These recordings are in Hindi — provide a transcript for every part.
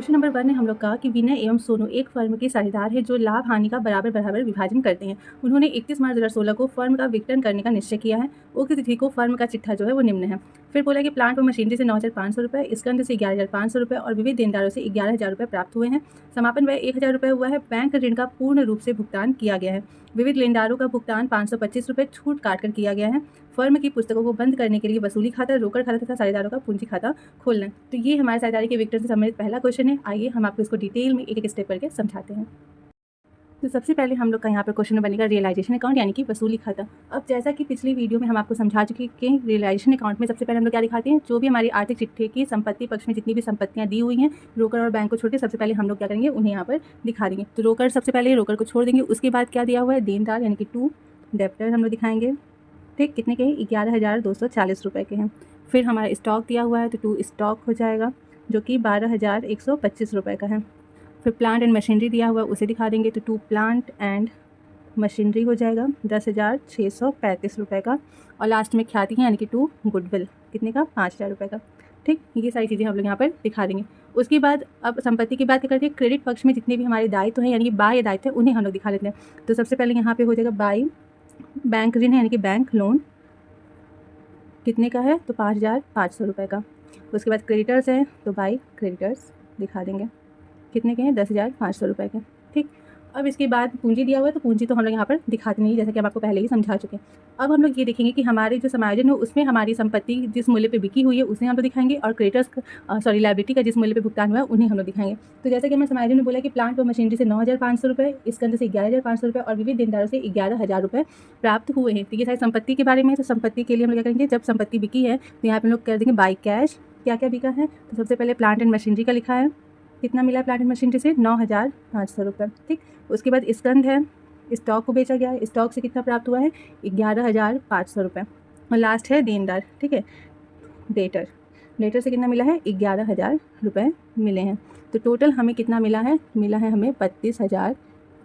क्वेश्चन नंबर 1 में हम लोग कहा कि विनय एवं सोनू एक फर्म के साझेदार हैं जो लाभ हानि का बराबर बराबर विभाजन करते हैं। उन्होंने 31 मार्च 2016 को फर्म का विघटन करने का निश्चय किया है। उक्त तिथि को फर्म का चिट्ठा जो है वो निम्न है। फिर बोला कि प्लांट व मशीनरी से 9,500 रुपये, स्कंद से 11,500 रुपये और विविध देनदारों से 11,000 रुपये प्राप्त हुए हैं। समापन व्यय 1,000 रुपये हुआ है। बैंक ऋण का पूर्ण रूप से भुगतान किया गया है। विविध लेनदारों का भुगतान 525 रुपये छूट काटकर किया गया है। फर्म की पुस्तकों को बंद करने के लिए वसूली खाता, रोकड़ खाता तथा साझेदारों का पूंजी खाता खोलना है। तो ये हमारे साझेदारी के विघटन से संबंधित पहला क्वेश्चन है। आइए हम आपको इसको डिटेल में एक एक स्टेप करके समझाते हैं। तो सबसे पहले हम लोग का यहाँ पर क्वेश्चन बनेगा रियलाइजेशन अकाउंट यानी कि वसूली खाता। अब जैसा कि पिछली वीडियो में हम आपको समझा चुके कि रियलाइजेशन अकाउंट में सबसे पहले हम लोग क्या दिखाते हैं, जो भी हमारी आर्थिक चिट्ठे की संपत्ति पक्ष में जितनी भी संपत्तियाँ दी हुई हैं रोकड़ और बैंक को छोड़ के सबसे पहले हम लोग क्या करेंगे, उन्हें यहाँ पर दिखा देंगे। तो रोकड़ सबसे पहले रोकड़ को छोड़ देंगे। उसके बाद क्या दिया हुआ है, देनदार यानी कि 2 डेप्टर हम लोग दिखाएंगे। ठीक, कितने के हैं, 11,240 रुपये के हैं। फिर हमारा स्टॉक दिया हुआ है तो 2 स्टॉक हो जाएगा जो कि 12,125 रुपये का है। फिर प्लांट एंड मशीनरी दिया हुआ है उसे दिखा देंगे तो 2 प्लांट एंड मशीनरी हो जाएगा 10,635 रुपये का। और लास्ट में ख्याति है यानी कि 2 गुडविल, कितने का, 5,000 रुपये का। ठीक, ये सारी चीज़ें हम लोग यहाँ पर दिखा देंगे। उसके बाद अब संपत्ति की बात करते हैं। क्रेडिट पक्ष में जितने भी हमारे दायित्व हैं यानी कि बाह्य दायित्व है उन्हें हम लोग दिखा लेते हैं। तो सबसे पहले यहाँ पे हो जाएगा बाई बैंक ऋण है यानी कि बैंक लोन, कितने का है, तो 5,500 रुपये का। उसके बाद क्रेडिटर्स है तो बाई क्रेडिटर्स दिखा देंगे, कितने के हैं, 10,500 रुपये के। ठीक, अब इसके बाद पूंजी दिया हुआ है तो पूंजी तो हम लोग यहाँ पर दिखाते नहीं, जैसे कि हम आपको पहले ही समझा चुके हैं। अब हम लोग ये देखेंगे कि हमारे जो समायोजन है उसमें हमारी संपत्ति जिस मूल्य पे बिकी हुई है उसे हम लोग दिखाएंगे और क्रेडिटर्स लायबिलिटी का जिस मूल्य पे भुगतान हुआ है उन्हें हम लोग दिखाएंगे। तो जैसे कि हमें समायोजन में बोला कि प्लांट व मशीनरी से 9,500 रुपये, स्कंद से 11,500 रुपये और विविध देनदारों से 11,000 रुपये प्राप्त हुए हैं। तो ये सारी संपत्ति के बारे में। तो संपत्ति के लिए हम लोग क्या करेंगे, जब संपत्ति बिकी है तो यहाँ पर हम लोग कर देंगे बाई कैश। क्या क्या बिका है, तो सबसे पहले प्लांट एंड मशीनरी का लिखा है, कितना मिला प्लांट एंड मशीनरी से, 9,500 रुपये। ठीक, उसके बाद स्कंद है, स्टॉक को बेचा गया है, स्टॉक से कितना प्राप्त हुआ है, 11,500 रुपये। और लास्ट है देनदार, ठीक है, डेटर, डेटर से कितना मिला है, 11,000 रुपये मिले हैं। तो टोटल हमें कितना मिला है हमें 32,000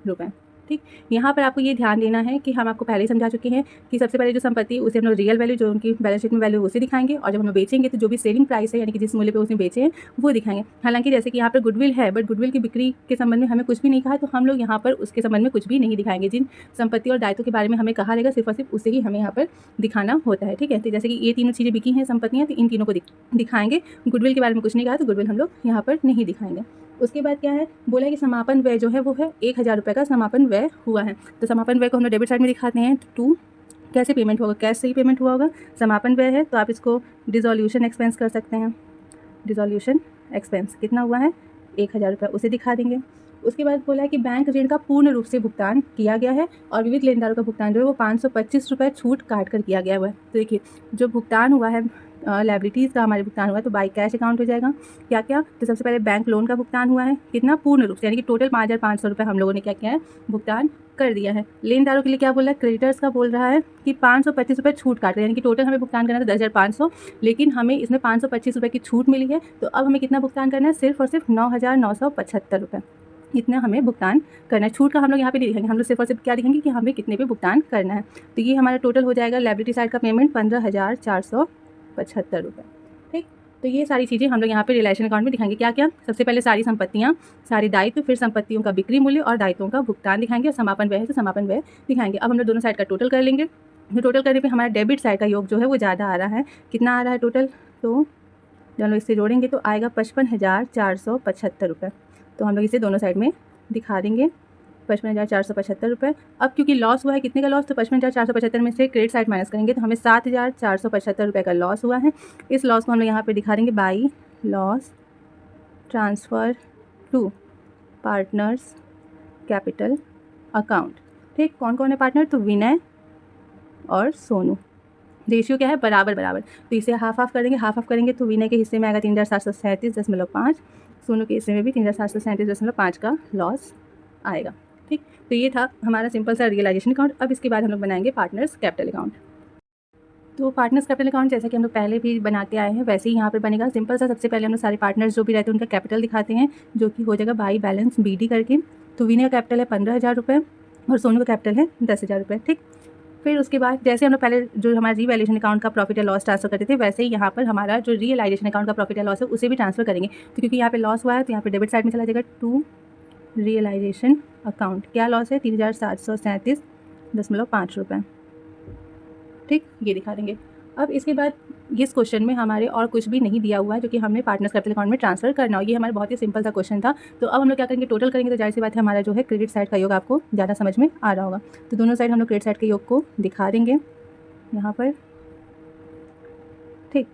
रुपये। ठीक, यहाँ पर आपको ये ध्यान देना है कि हम आपको पहले ही समझा चुके हैं कि सबसे पहले जो संपत्ति उसे हम लोग रियल वैल्यू जो उनकी बैलेंस शीट में वैल्यू उसे दिखाएंगे और जब हम बेचेंगे तो जो भी सेलिंग प्राइस है यानी कि जिस मूल्य पे उसने बेचे हैं वो दिखाएंगे। हालांकि जैसे कि यहाँ पर गुडविल है बट गुडविल की बिक्री के संबंध में हमें कुछ भी नहीं कहा तो हम लोग यहाँ पर उसके संबंध में कुछ भी नहीं दिखाएंगे। जिन संपत्ति और दायित्व के बारे में हमें कहा रहेगा सिर्फ और सिर्फ उसे ही हमें यहाँ पर दिखाना होता है। ठीक है, तो जैसे कि ये तीनों चीज़ें बिकी हैं संपत्तियाँ तो इन तीनों को दिखाएंगे। गुडविल के बारे में कुछ नहीं कहा तो गुडविल हम लोग यहाँ पर नहीं दिखाएंगे। उसके बाद क्या है, बोला है कि समापन व्यय जो है वो है 1,000 रुपये का समापन व्यय हुआ है। तो समापन व्यय को हम लोग डेबिट साइड में दिखाते हैं। तो 2 कैसे पेमेंट होगा, कैश से ही पेमेंट हुआ होगा। समापन व्यय है तो आप इसको डिसोल्यूशन एक्सपेंस कर सकते हैं। डिसोल्यूशन एक्सपेंस कितना हुआ है, 1,000 रुपये, उसे दिखा देंगे। उसके बाद बोला है कि बैंक ऋण का पूर्ण रूप से भुगतान किया गया है और विविध लेनदारों का भुगतान जो है वो 525 रुपये छूट काट कर किया गया हुआ है। तो देखिए जो भुगतान हुआ है लायबिलिटीज़ का हमारे भुगतान हुआ है तो बाई कैश अकाउंट हो जाएगा। क्या क्या, तो सबसे पहले बैंक लोन का भुगतान हुआ है, कितना, पूर्ण रूप से यानी कि टोटल 5,500 रुपये हम लोगों ने क्या किया है, भुगतान कर दिया है। लेनदारों के लिए क्या बोल रहा है, क्रेडिटर्स का बोल रहा है कि 525 रुपये छूट काट रहे हैं यानी कि टोटल हमें भुगतान करना था 10,500, लेकिन हमें इसमें 525 रुपये की छूट मिली है। तो अब हमें कितना भुगतान करना है, सिर्फ और सिर्फ 9,975 रुपये, इतना हमें भुगतान करना है। छूट का हम लोग यहाँ पे नहीं दिखाएंगे, हम लोग सिर्फ और सिर्फ क्या दिखेंगे कि हमें कितने पे भुगतान करना है। तो ये हमारा टोटल हो जाएगा लायबिलिटी साइड का पेमेंट 15,475 रुपये। ठीक, तो ये सारी चीज़ें हम लोग यहाँ पे रिलेशन अकाउंट में दिखाएंगे। क्या क्या, सबसे पहले सारी संपत्तियाँ, सारी दायित्व, फिर संपत्तियों का बिक्री मूल्य और दायित्वों का भुगतान दिखाएंगे और समापन व्यय है तो समापन व्यय दिखाएंगे। अब हम लोग दोनों साइड का टोटल कर लेंगे। तो टोटल करने पर हमारा डेबिट साइड का योग जो है वो ज़्यादा आ रहा है, कितना आ रहा है टोटल, तो जब हम लोग इससे जोड़ेंगे तो आएगा 55,475 रुपये। तो हम लोग इसे दोनों साइड में दिखा देंगे, 55,475 रुपये। अब क्योंकि लॉस हुआ है, कितने का लॉस, तो 55,475 में से क्रेडिट साइड माइनस करेंगे तो हमें 7,475 रुपये का लॉस हुआ है। इस लॉस को हम लोग यहाँ पे दिखा देंगे by loss transfer to partners capital account. ठीक, कौन कौन है पार्टनर, तो विनय और सोनू। रेशियो क्या है, बराबर बराबर, तो इसे हाफ हाफ कर देंगे। हाफ हाफ करेंगे तो विनय के हिस्से में आएगा 3,737.5, सोनू के हिस्से में भी 3,737.5 का लॉस आएगा। ठीक, तो ये था हमारा सिंपल सा रियलाइजेशन अकाउंट। अब इसके बाद हम लोग बनाएंगे पार्टनर्स कैपिटल अकाउंट। तो पार्टनर्स कैपिटल अकाउंट जैसा कि हम लोग पहले भी बनाते आए हैं वैसे ही यहाँ पर बनेगा। सिंपल सा, सबसे पहले हम लोग सारे पार्टनर्स जो भी रहते हैं उनका कैपिटल दिखाते हैं जो कि हो जाएगा बाई बैलेंस BD करके। तो विनय का कैपिटल है 15,000 रुपये और सोनू का कैपिटल है 10,000 रुपये। ठीक, फिर उसके बाद जैसे हम लोग पहले जो हमारा रीवैल्यूएशन अकाउंट का प्रॉफिट या लॉस ट्रांसफर करते थे, वैसे ही यहाँ पर हमारा जो रियलाइजेशन अकाउंट का प्रॉफिट या लॉस है उसे भी ट्रांसफर करेंगे। तो क्योंकि यहाँ पे लॉस हुआ है तो यहाँ पे डेबिट साइड में चला जाएगा टू रियलाइजेशन अकाउंट। क्या लॉस है? 3737.5 रुपये। ठीक, ये दिखा देंगे। अब इसके बाद इस क्वेश्चन में हमारे और कुछ भी नहीं दिया हुआ है जो कि हमने पार्टनर्स कैपिटल अकाउंट में ट्रांसफर करना हो। ये हमारा बहुत ही सिंपल सा क्वेश्चन था। तो अब हम लोग क्या करेंगे, टोटल करेंगे। तो जाहिर सी बात है हमारा जो है क्रेडिट साइड का योग आपको ज़्यादा समझ में आ रहा होगा। तो दोनों साइड हम लोग क्रेडिट साइड के योग को दिखा देंगे यहाँ पर। ठीक,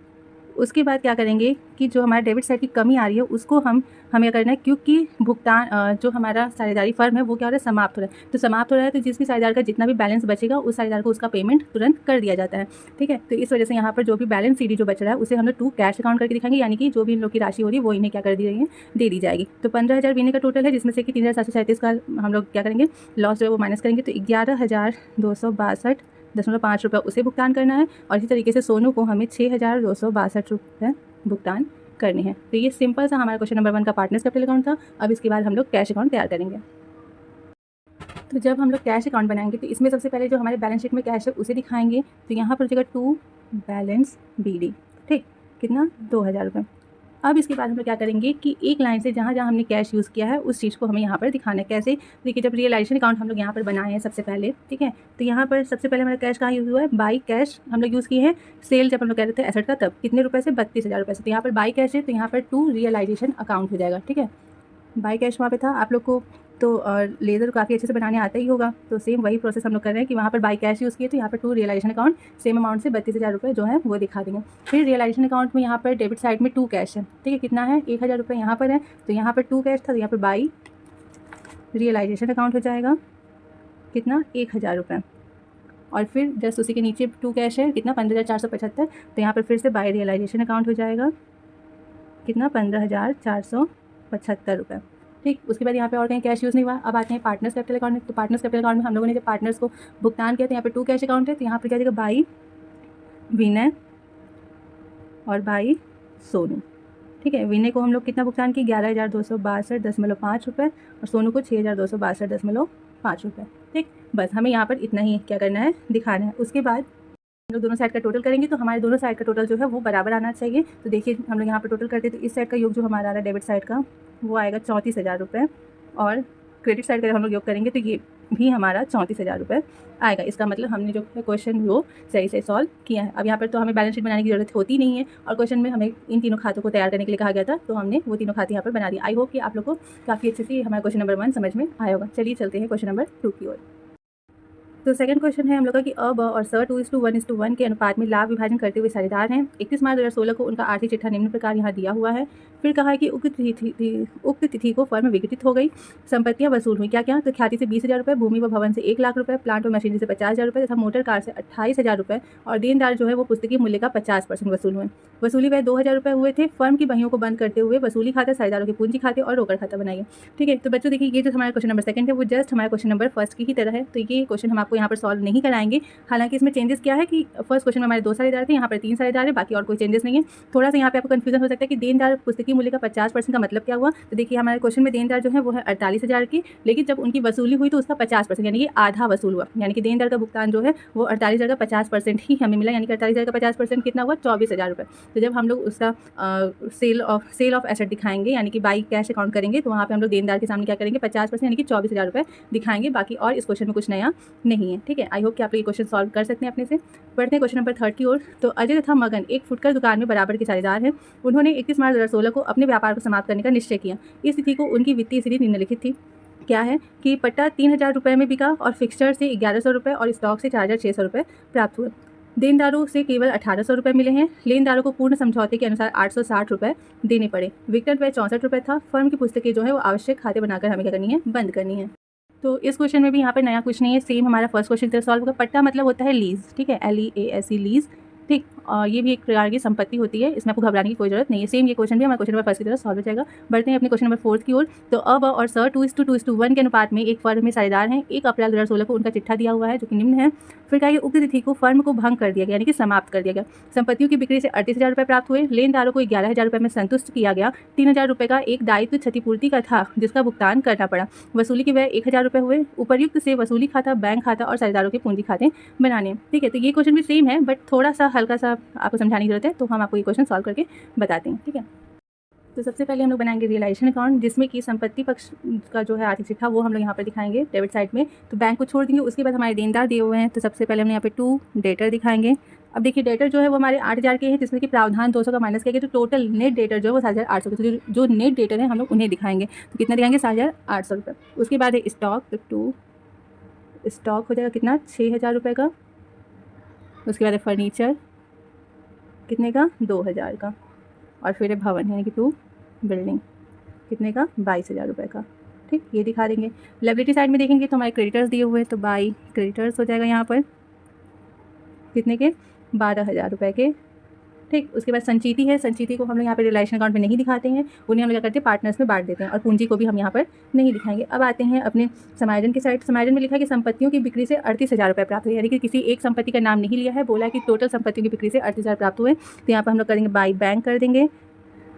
उसके बाद क्या करेंगे कि जो हमारा डेबिट साइड की कमी आ रही है उसको हमें करना है, क्योंकि भुगतान जो हमारा साझेदारी फर्म है वो क्या हो रहा है, समाप्त हो रहा है। तो समाप्त हो रहा है तो जिस भी साझेदार का जितना भी बैलेंस बचेगा उस साझेदार को उसका पेमेंट तुरंत कर दिया जाता है। ठीक है, तो इस वजह से यहाँ पर जो भी बैलेंस सीडी जो बच रहा है उसे हम लोग टू कैश अकाउंट करके दिखाएंगे, यानी कि जो भी इन लोग की राशि हो रही है वो इन्हें क्या कर दी रही है, दे दी जाएगी। तो 15,000 बीने का टोटल है, जिसमें से कि 3,737 का हम लोग क्या करेंगे, लॉस जो है वो माइनस करेंगे। तो 11,262.5 रुपये उसे भुगतान करना है। और इसी तरीके से सोनू को हमें 6,262 रुपये भुगतान करने हैं। तो ये सिंपल सा हमारा क्वेश्चन नंबर 1 का पार्टनर्स कैपिटल अकाउंट था। अब इसके बाद हम लोग कैश अकाउंट तैयार करेंगे। तो जब हम लोग कैश अकाउंट बनाएंगे तो इसमें सबसे पहले जो हमारे बैलेंस शीट में कैश है उसे दिखाएंगे। तो यहाँ पर हो जाएगा टू बैलेंस बीडी। ठीक, कितना, 2,000 रुपये। अब इसके बाद हम लोग क्या करेंगे कि एक लाइन से जहाँ जहाँ हमने कैश यूज़ किया है उस चीज़ को हमें यहाँ पर दिखाना है। कैसे? देखिए, जब रियलाइजेशन अकाउंट हम लोग यहाँ पर बनाए हैं सबसे पहले, ठीक है, तो यहाँ पर सबसे पहले हमारा कैश कहाँ यूज़ हुआ है, बाई कैश हम लोग यूज़ किए हैं। सेल जब हम लोग कह रहे थे एसेट का, तब कितने रुपए से, 32,000 रुपये से। तो यहाँ पर बाई कैश है तो यहाँ पर टू रियलाइजेशन अकाउंट हो जाएगा। ठीक है, बाई कैश वहाँ पे था। आप लोग को तो लेज़र काफ़ी अच्छे से बनाने आता ही होगा, तो सेम वही प्रोसेस हम लोग कर रहे हैं कि वहाँ पर बाई कैश यूज़ किए तो यहाँ पर to realization account same amount से 32,000 रुपये जो है वो दिखा देंगे। फिर रियलाइजेशन अकाउंट में यहाँ पर डेबिट साइड में टू कैश है। ठीक है, कितना है, 1,000 रुपये यहाँ पर है। तो यहाँ पर टू कैश था तो यहाँ पर बाई रियलाइजेशन अकाउंट हो जाएगा, कितना, 1,000 रुपये। और फिर जस्ट उसी के नीचे टू कैश है, कितना, 15,475। तो यहाँ पर फिर से बाई रियलाइजेशन अकाउंट हो जाएगा, कितना, 15,475 रुपये। ठीक, उसके बाद यहाँ पे और कहीं कैश यूज़ नहीं हुआ। अब आते हैं पार्टनर्स कैपिटल अकाउंट में। तो पार्टनर्स कैपिटल अकाउंट में हम लोगों ने जब पार्टनर्स को भुगतान किया तो यहाँ पे टू कैश अकाउंट है। तो यहाँ पर क्या जाएगा, बाई विनय और बाई सोनू। ठीक है, विनय को हम लोग कितना भुगतान किया, 11,262.5 रुपये और सोनू को 6,262.5 रुपये। ठीक, बस हमें यहाँ पर इतना ही क्या करना है, दिखाना है। उसके बाद हम लोग दोनों साइड का टोटल करेंगे तो हमारे दोनों साइड का टोटल जो है वो बराबर आना चाहिए। तो देखिए, हम लोग यहाँ पर टोटल करते हैं तो इस साइड का योग जो हमारा आ रहा है डेबिट साइड का वो आएगा 34,000 रुपये, और क्रेडिट साइड का जब हम लोग योग करेंगे तो ये भी हमारा 34,000 रुपये आएगा। इसका मतलब हमने जो है क्वेश्चन वो सही से सॉल्व किया है। अब यहाँ पर तो हमें बैलेंस शीट बनाने की ज़रूरत होती नहीं है, और क्वेश्चन में हमें इन तीनों खातों को तैयार करने के लिए कहा गया था, तो हमने वो तीनों खाते यहाँ पर बना दिए। आई होप कि आप लोग को काफ़ी अच्छे से हमारा क्वेश्चन नंबर 1 समझ में आया होगा। चलिए चलते हैं क्वेश्चन नंबर 2 की ओर। तो सेकंड क्वेश्चन है हम लोग का कि अ, ब और स 2:1:1 के अनुपात में लाभ विभाजन करते हुए साझेदार हैं। 31 मार्च 2016 को उनका आर्थिक चिट्ठा निम्न प्रकार यहाँ दिया हुआ है। फिर कहा है कि उक्त तिथि को फर्म विघटित हो गई, संपत्तियां वसूल हुई। क्या क्या? तो ख्याति से 20,000 रुपये, भूमि व भवन से 1,00,000 रुपये, प्लांट और मशीनरी से 50,000 रुपये तथा मोटर कार से 28,000 रुपये, और देनदार जो है वो पुस्तकीय मूल्य का 50% वसूल हुए। वसूली वह 2,000 रुपये हुए थे। फर्म की बहियों को बंद करते हुए वसूली खाता, साझेदारों के पूंजी खाते और रोकड़ खाता बनाइए। ठीक है, तो बच्चों देखिए, ये जो हमारा क्वेश्चन नंबर 2 है वो जस्ट हमारे क्वेश्चन नंबर 1 की ही तरह है। तो ये क्वेश्चन हम आपको यहाँ पर सॉल्व नहीं कराएंगे। हालांकि इसमें चेंजेस क्या है कि फर्स्ट क्वेश्चन में हमारे 2 साझेदार थे, यहाँ पर 3 साझेदार है, बाकी और कोई चेंजेस नहीं है। थोड़ा सा यहाँ पे आपको कंफ्यूजन हो सकता है कि देनदार पुस्तकीय मूल्य का 50% का मतलब क्या हुआ। तो देखिए, हमारे क्वेश्चन में देनदार जो है वो है 48,000 की, लेकिन जब उनकी वसूली हुई तो उसका 50% यानी कि आधा वसूल हुआ। यानी कि देनदार का भुगतान जो है वो 48,000 का 50% ही हमें मिला, यानी कि 48,000 का 50% कितना हुआ, 24,000 रुपये। तो जब हम लोग उसका सेल ऑफ एसेट दिखाएंगे, यानी कि बाई कैश अकाउंट करेंगे, तो वहाँ पे हम लोग देनदार के सामने क्या करेंगे, 50% यानी कि 24,000 रुपये दिखाएंगे। बाकी और इस क्वेश्चन में कुछ नया नहीं है। ठीक है, आई होप कि आप लोग ये क्वेश्चन सॉल्व कर सकते हैं अपने से। बढ़ते हैं क्वेश्चन नंबर 3 की ओर। तो अजय तथा मगन एक फुटकर दुकान में बराबर के साझेदार हैं। उन्होंने 31 मार्च 2016 को अपने व्यापार को समाप्त करने का निश्चय किया। इस तिथि को उनकी वित्तीय स्थिति निम्नलिखित थी। क्या है कि पट्टा 3,000 रुपये में बिका और फिक्सचर से 1,100 रुपये और स्टॉक से 4,600 रुपये प्राप्त हुए। देनदारों से केवल 1,800 रुपये मिले हैं। लेनदारों को पूर्ण समझौते के अनुसार 860 रुपये देने पड़े। विक्रय व्यय 64 रुपये था। फर्म की पुस्तकें जो है वो आवश्यक खाते बनाकर हमें क्या करनी है, बंद करनी है। तो इस क्वेश्चन में भी यहाँ पर नया कुछ नहीं है, सेम हमारा फर्स्ट क्वेश्चन की तरह सॉल्व होगा। पट्टा मतलब होता है लीज, ठीक है, LEASE लीज। ठीक, ये भी एक प्रकार की संपत्ति होती है, इसमें आपको घबराने की कोई जरूरत नहीं है। सेम ये क्वेश्चन भी हमारे क्वेश्चन नंबर 1 की तरह सॉल्व हो जाएगा। बढ़ते हैं अपने क्वेश्चन नंबर 4 की ओर। तो अब और सर 2:2:1 के अनुपात में एक फर्म में साझेदार हैं। 1 अप्रैल 2016 को उनका चिट्ठा दिया हुआ है जो कि निम्न है। फिर कहा उक्त तिथि को फर्म को भंग कर दिया गया, यानी कि समाप्त कर दिया गया। संपत्तियों की बिक्री से 38,000 रुपये प्राप्त हुए। लेनदारों को 11,000 रुपये में संतुष्ट किया गया। 3,000 रुपये का एक दायित्व क्षतिपूर्ति का था जिसका भुगतान करना पड़ा। वसूली के व्यय 1,000 रुपये हुए। उपर्युक्त से वसूली खाता, बैंक खाता और साझेदारों के पूंजी खाते बनाने। ठीक है, तो ये क्वेश्चन भी सेम है बट थोड़ा सा हल्का सा आपको समझाने की जरूरत है, तो हम आपको ये क्वेश्चन सॉल्व करके बताते हैं। ठीक है, तो सबसे पहले हम लोग बनाएंगे रियलाइजेशन अकाउंट, जिसमें कि संपत्ति पक्ष का जो है आर्थिक चिट्ठा वो हम लोग यहाँ पर दिखाएंगे डेबिट साइड में। तो बैंक को छोड़ देंगे, उसके बाद हमारे देनदार दिए हुए हैं। तो सबसे पहले हमने यहाँ पे 2 डेटर दिखाएंगे। अब देखिए डेटर जो है वो हमारे 8,000 के हैं, जिसमें कि प्रावधान 200 का माइनस किया गया, तो टोटल नेट डेटर जो है वो 7,800 के। तो जो नेट डेटर है हम लोग उन्हें दिखाएंगे। तो कितना दिखाएंगे? 7,800 रुपये। उसके बाद है स्टॉक, तो 2 स्टॉक हो जाएगा कितना? 6,000 रुपये का। उसके बाद है फर्नीचर, कितने का? 2,000 का। और फिर है भवन, यानी कि 2 बिल्डिंग, कितने का? 22,000 रुपये का। ठीक, ये दिखा देंगे। लायबिलिटी साइड में देखेंगे तो हमारे क्रेडिटर्स दिए हुए हैं, तो बाई क्रेडिटर्स हो जाएगा यहाँ पर कितने के? 12,000 रुपये के। ठीक, उसके बाद संचिति है। संचिति को हम लोग यहाँ पे रिलेशन अकाउंट में नहीं दिखाते हैं, उन्हें हम लोग क्या करते हैं? पार्टनर्स में बांट देते हैं। और पूंजी को भी हम यहाँ पर नहीं दिखाएंगे। अब आते हैं अपने समायोजन की साइड। समायोजन में लिखा है कि संपत्तियों की बिक्री से 38,000 रुपये प्राप्त हुए, यानी कि किसी एक संपत्ति का नाम नहीं लिया है, बोला है कि टोटल संपत्तियों की बिक्री से 38,000 प्राप्त हुए। तो यहाँ पर हम लोग करेंगे बाई बैंक कर देंगे।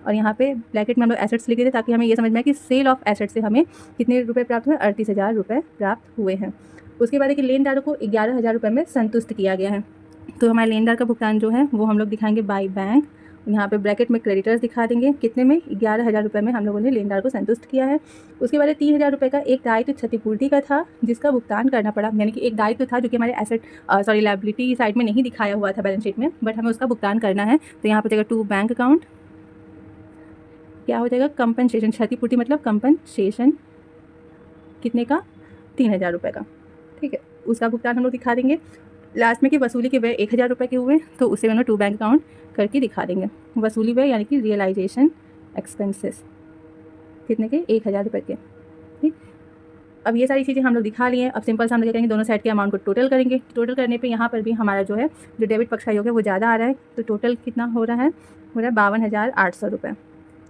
और यहाँ पे ब्रैकेट में हम लोग एसेट्स लिख देते ताकि हमें ये समझ में आए कि सेल ऑफ एसेट से हमें कितने रुपए प्राप्त हुए? 38,000 रुपये प्राप्त हुए हैं। उसके बाद है कि लेनदारों को 11,000 रुपये में संतुष्ट किया गया है। तो हमारे लेनदार का भुगतान जो है वो हम लोग दिखाएंगे बाई बैंक। यहाँ पे ब्रैकेट में क्रेडिटर्स दिखा देंगे, कितने में? 11,000 रुपये में हम लोगों ने लेनदार को संतुष्ट किया है। उसके बाद 3,000 रुपये का एक दायित्व क्षतिपूर्ति का था जिसका भुगतान करना पड़ा, यानी कि एक दायित्व था जो कि हमारे लायबिलिटी साइड में नहीं दिखाया हुआ था बैलेंस शीट में, बट हमें उसका भुगतान करना है। तो यहाँ पर जाएगा 2 बैंक अकाउंट, क्या हो जाएगा? कंपनसेशन, क्षतिपूर्ति मतलब कंपनसेशन, कितने का? 3,000 रुपये का। ठीक है, उसका भुगतान हम लोग दिखा देंगे। लास्ट में कि वसूली के व्यय 1,000 रुपये के हुए, तो उसे हम लोग 2 बैंक अकाउंट करके दिखा देंगे। वसूली व्यय यानी कि रियलाइजेशन एक्सपेंसेस, कितने के? 1,000 रुपये के। ठीक, अब ये सारी चीज़ें हम लोग दिखा लिए हैं। अब सिंपल से हम लोग क्या करेंगे? दोनों साइड के अमाउंट को टोटल करेंगे। टोटल करने पे यहाँ पर भी हमारा जो है जो डेबिट पक्ष का योग है वो ज़्यादा आ रहा है, तो टोटल कितना हो रहा है? 52,800 रुपये।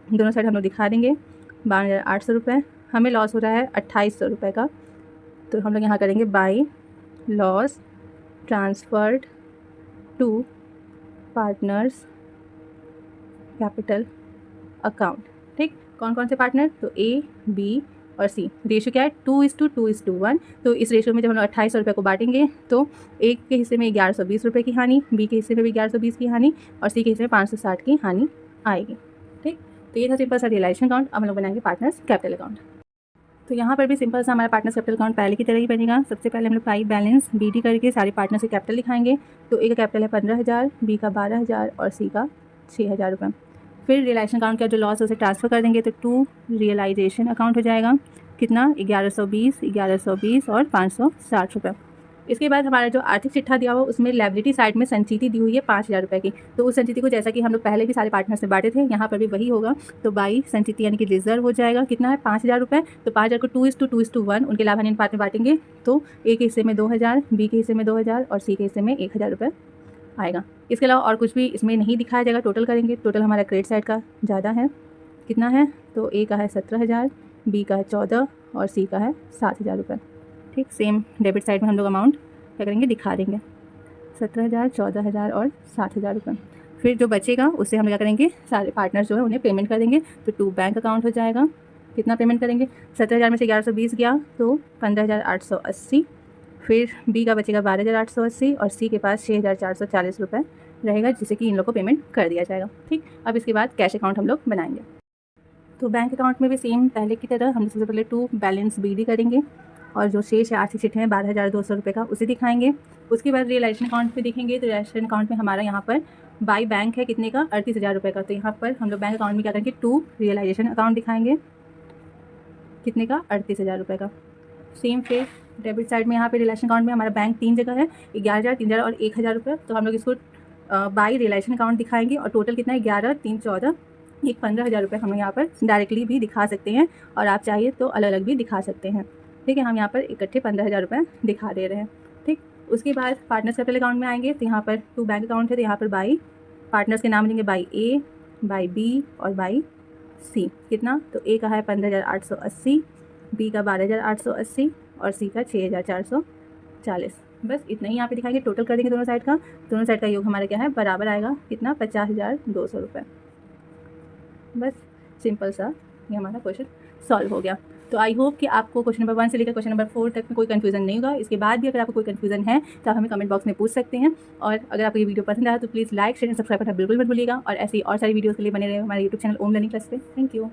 दोनों साइड हम लोग दिखा देंगे। 52,800 रुपये। हमें लॉस हो रहा है 2,800 रुपये का, तो हम लोग यहाँ करेंगे by loss transferred to partners capital account. ठीक, कौन कौन से पार्टनर? तो A, B और C। रेशियो क्या है? 2:2:1। तो इस रेशियो में जब हम लोग 2,800 रुपये को बांटेंगे तो A के हिस्से में 1,120 रुपये की हानि, B के हिस्से में भी 1,120 की हानि और C के हिस्से में 560 की हानि आएगी। ठीक, तो ये था सिंपल सा रियलाइजेशन अकाउंट। अब हम लोग बनाएंगे पार्टनर्स कैपिटल अकाउंट। तो यहाँ पर भी सिंपल सा हमारा पार्टनर्स कैपिटल अकाउंट पहले की तरह ही बनेगा। सबसे पहले हम लोग पाई बैलेंस BD करके सारे पार्टनर्स के कैपिटल दिखाएंगे। तो A का कैपिटल है 15,000, B का 12,000 और C का 6,000 रुपये। फिर रियलाइजेशन अकाउंट का जो लॉस है उसे ट्रांसफ़र कर देंगे, तो 2 रियलाइजेशन अकाउंट हो जाएगा कितना? 1120, 1120 और 560 रुपये। इसके बाद हमारा जो आर्थिक चिट्ठा दिया हुआ उसमें लायबिलिटी साइड में संचिति दी हुई है 5,000 रुपये की। तो उस संचिति को जैसा कि हम लोग पहले भी सारे पार्टनर से बांटे थे, यहाँ पर भी वही होगा। तो बाई संचिति यानी कि रिजर्व हो जाएगा, कितना है? 5,000 रुपये। तो 5,000 को 2:2:1 उनके लाभ हानि अनुपात में बांटेंगे, तो A के हिस्से में 2,000, B के हिस्से में 2,000 और C के हिस्से में 1,000 रुपये आएगा। इसके अलावा और कुछ भी इसमें नहीं दिखाया जाएगा। टोटल करेंगे, टोटल हमारा क्रेडिट साइड का ज़्यादा है, कितना है? तो A का है 17,000, B का है 14 और C का है 7,000 रुपये। ठीक, सेम डेबिट साइड में हम लोग अमाउंट क्या करेंगे? दिखा देंगे, 17,000, 14,000 और 7,000 रुपये। फिर जो बचेगा उससे हम क्या करेंगे? सारे पार्टनर्स जो है उन्हें पेमेंट कर देंगे। तो 2 बैंक अकाउंट हो जाएगा, कितना पेमेंट करेंगे? 17,000 में से 1120 गया तो 15,880। फिर B का बचेगा 12,880 और C के पास 6,440 रुपये रहेगा, जिसे कि इन लोग को पेमेंट कर दिया जाएगा। ठीक, अब इसके बाद कैश अकाउंट हम लोग बनाएंगे। तो बैंक अकाउंट में भी सेम पहले की तरह हम सबसे पहले 2 बैलेंस BD करेंगे और जो शेष आर्थिक चिट्ठे हैं 12,200 रुपये का उसे दिखाएंगे। उसके बाद रियलाइजेशन अकाउंट पे देखेंगे, तो रियलाइजेशन अकाउंट में हमारा यहाँ पर बाई बैंक है, कितने का? 38,000 रुपये का। तो यहाँ पर हम लोग बैंक अकाउंट में क्या करेंगे? 2 रियलाइजेशन अकाउंट दिखाएंगे, कितने का? 38,000 रुपये का। सेम फिर डेबिट साइड में यहाँ पे रियलाइजेशन अकाउंट में हमारा बैंक 3 जगह है, 11,000, 3,000 और 1,000 रुपये। तो हम लोग इसको बाई रियलाइजेशन अकाउंट दिखाएंगे और टोटल कितना है? 11, 3, 14, एक 15,000 रुपये हम लोग यहाँ पर डायरेक्टली भी दिखा सकते हैं और आप चाहिए तो अलग अलग भी दिखा सकते हैं। ठीक है, हम यहाँ पर इकट्ठे 15,000 रुपये दिखा दे रहे हैं। ठीक, उसके बाद पार्टनर्स कैपिटल अकाउंट में आएंगे तो यहाँ पर 2 बैंक अकाउंट है, तो यहाँ पर बाई पार्टनर्स के नाम लेंगे, बाई ए, बाई बी और बाई सी। कितना? तो ए का है 15,880, बी का 12,880 और सी का 6,440। बस इतना ही यहाँ पे दिखाएंगे। टोटल कर देंगे दोनों साइड का योग हमारा क्या है, बराबर आएगा कितना, 50,200 रुपये। बस सिंपल सा ये हमारा क्वेश्चन सॉल्व हो गया। तो आई होप कि आपको क्वेश्चन नंबर 1 से लेकर क्वेश्चन नंबर 4 तक में कोई कन्फ्यूजन नहीं होगा। इसके बाद भी अगर आपको कोई कन्फ्यूजन है तो आप हमें कमेंट बॉक्स में पूछ सकते हैं। और अगर आपको ये वीडियो पसंद आया तो please like share and subscribe करना बिल्कुल मत भूलिएगा। और ऐसी और सारी वीडियोज़ के लिए बने रहे हमारे यूट्यूब चैनल ओम लर्निंग क्लास पे। Thank you.